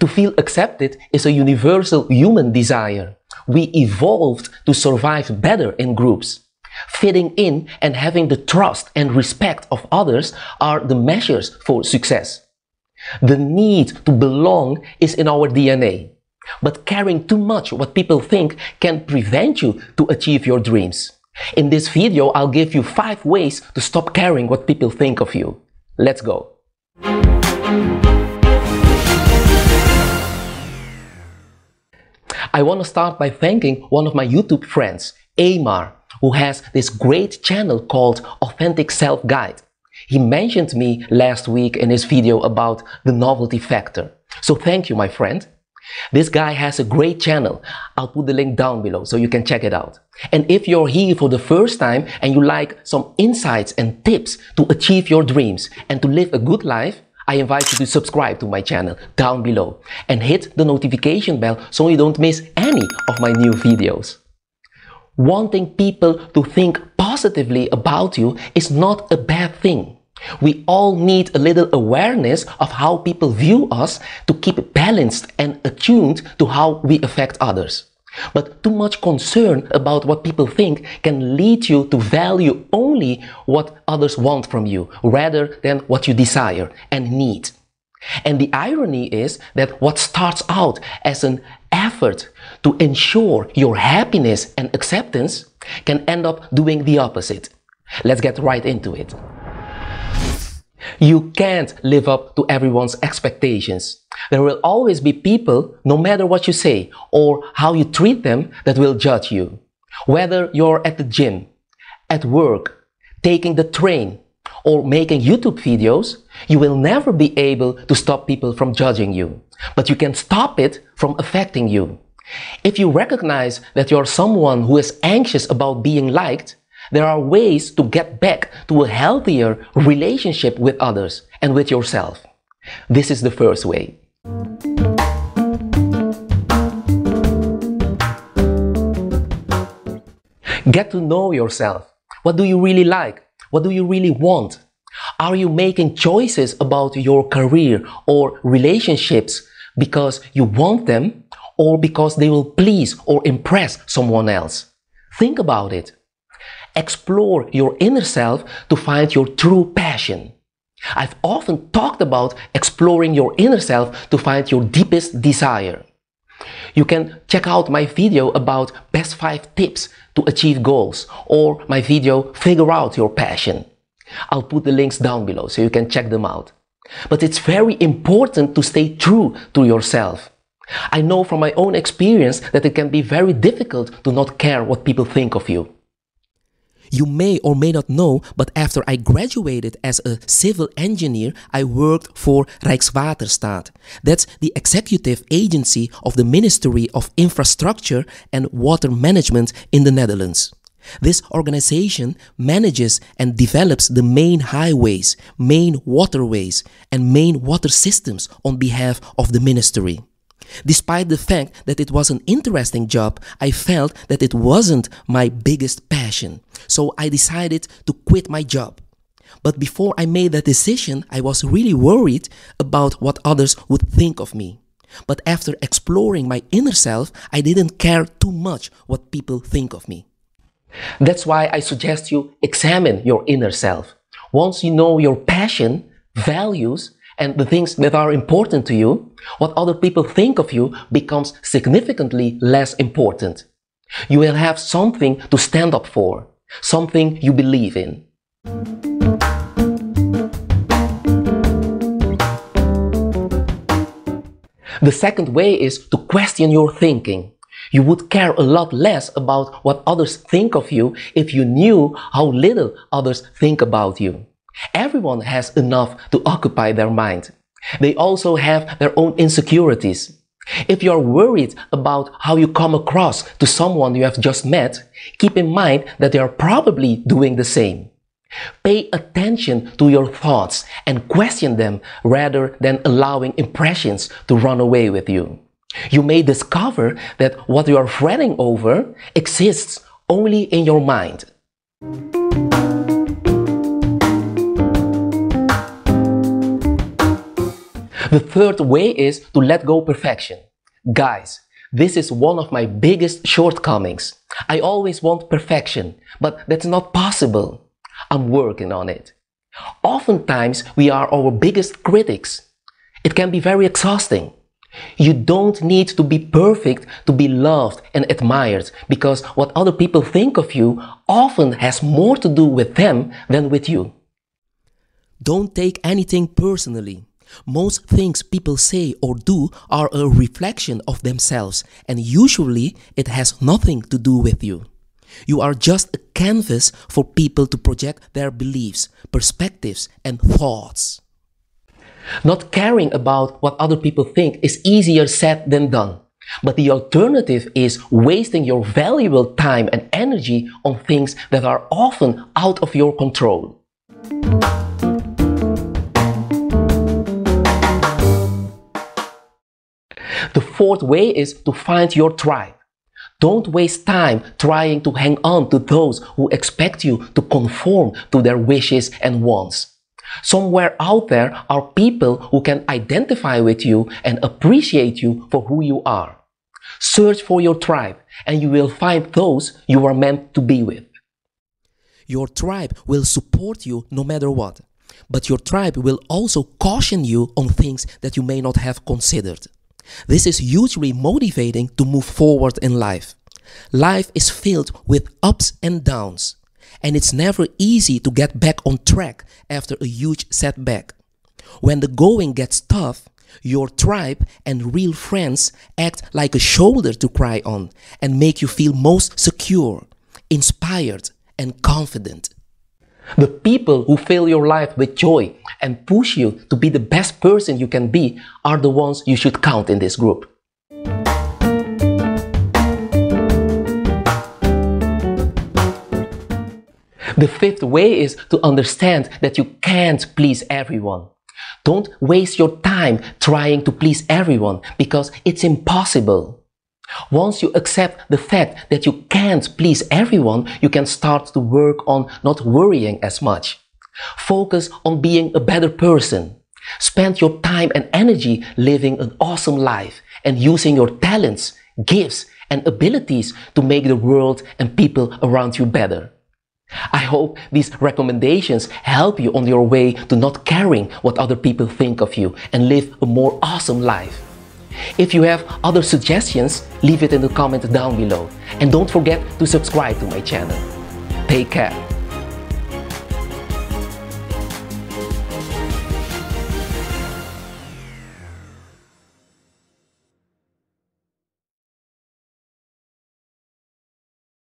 To feel accepted is a universal human desire. We evolved to survive better in groups. Fitting in and having the trust and respect of others are the measures for success. The need to belong is in our DNA, but caring too much what people think can prevent you to achieve your dreams. In this video, I'll give you 5 ways to stop caring what people think of you. Let's go. I want to start by thanking one of my YouTube friends, Amar, who has this great channel called Authentic Self Guide. He mentioned me last week in his video about the novelty factor. So thank you, my friend. This guy has a great channel. I'll put the link down below so you can check it out. And if you're here for the first time and you like some insights and tips to achieve your dreams and to live a good life, I invite you to subscribe to my channel down below and hit the notification bell so you don't miss any of my new videos. Wanting people to think positively about you is not a bad thing. We all need a little awareness of how people view us to keep balanced and attuned to how we affect others. But too much concern about what people think can lead you to value only what others want from you rather than what you desire and need. And the irony is that what starts out as an effort to ensure your happiness and acceptance can end up doing the opposite. Let's get right into it. You can't live up to everyone's expectations. There will always be people, no matter what you say or how you treat them, that will judge you. Whether you're at the gym, at work, taking the train, or making YouTube videos, you will never be able to stop people from judging you. But you can stop it from affecting you. If you recognize that you're someone who is anxious about being liked, there are ways to get back to a healthier relationship with others and with yourself. This is the first way. Get to know yourself. What do you really like? What do you really want? Are you making choices about your career or relationships because you want them or because they will please or impress someone else? Think about it. Explore your inner self to find your true passion. I've often talked about exploring your inner self to find your deepest desire. You can check out my video about best 5 tips to achieve goals or my video Figure Out Your Passion. I'll put the links down below so you can check them out. But it's very important to stay true to yourself. I know from my own experience that it can be very difficult to not care what people think of you. You may or may not know, but after I graduated as a civil engineer, I worked for Rijkswaterstaat. That's the executive agency of the Ministry of Infrastructure and Water Management in the Netherlands. This organization manages and develops the main highways, main waterways, and main water systems on behalf of the ministry. Despite the fact that it was an interesting job, I felt that it wasn't my biggest passion. So I decided to quit my job. But before I made that decision, I was really worried about what others would think of me. But after exploring my inner self, I didn't care too much what people think of me. That's why I suggest you examine your inner self. Once you know your passion, values, and the things that are important to you, what other people think of you becomes significantly less important. You will have something to stand up for, something you believe in. The second way is to question your thinking. You would care a lot less about what others think of you if you knew how little others think about you. Everyone has enough to occupy their mind. They also have their own insecurities. If you are worried about how you come across to someone you have just met, keep in mind that they are probably doing the same. Pay attention to your thoughts and question them rather than allowing impressions to run away with you. You may discover that what you are fretting over exists only in your mind. The third way is to let go perfection. Guys, this is one of my biggest shortcomings. I always want perfection, but that's not possible. I'm working on it. Oftentimes, we are our biggest critics. It can be very exhausting. You don't need to be perfect to be loved and admired, because what other people think of you often has more to do with them than with you. Don't take anything personally. Most things people say or do are a reflection of themselves, and usually it has nothing to do with you. You are just a canvas for people to project their beliefs, perspectives, and thoughts. Not caring about what other people think is easier said than done. But the alternative is wasting your valuable time and energy on things that are often out of your control. The fourth way is to find your tribe. Don't waste time trying to hang on to those who expect you to conform to their wishes and wants. Somewhere out there are people who can identify with you and appreciate you for who you are. Search for your tribe, and you will find those you are meant to be with. Your tribe will support you no matter what, but your tribe will also caution you on things that you may not have considered. This is hugely motivating to move forward in life. Life is filled with ups and downs, and it's never easy to get back on track after a huge setback. When the going gets tough, your tribe and real friends act like a shoulder to cry on and make you feel most secure, inspired, and confident. The people who fill your life with joy and push you to be the best person you can be are the ones you should count in this group. The fifth way is to understand that you can't please everyone. Don't waste your time trying to please everyone, because it's impossible. Once you accept the fact that you can't please everyone, you can start to work on not worrying as much. Focus on being a better person. Spend your time and energy living an awesome life and using your talents, gifts, and abilities to make the world and people around you better. I hope these recommendations help you on your way to not caring what other people think of you and live a more awesome life. If you have other suggestions, leave it in the comment down below. And don't forget to subscribe to my channel. Take care.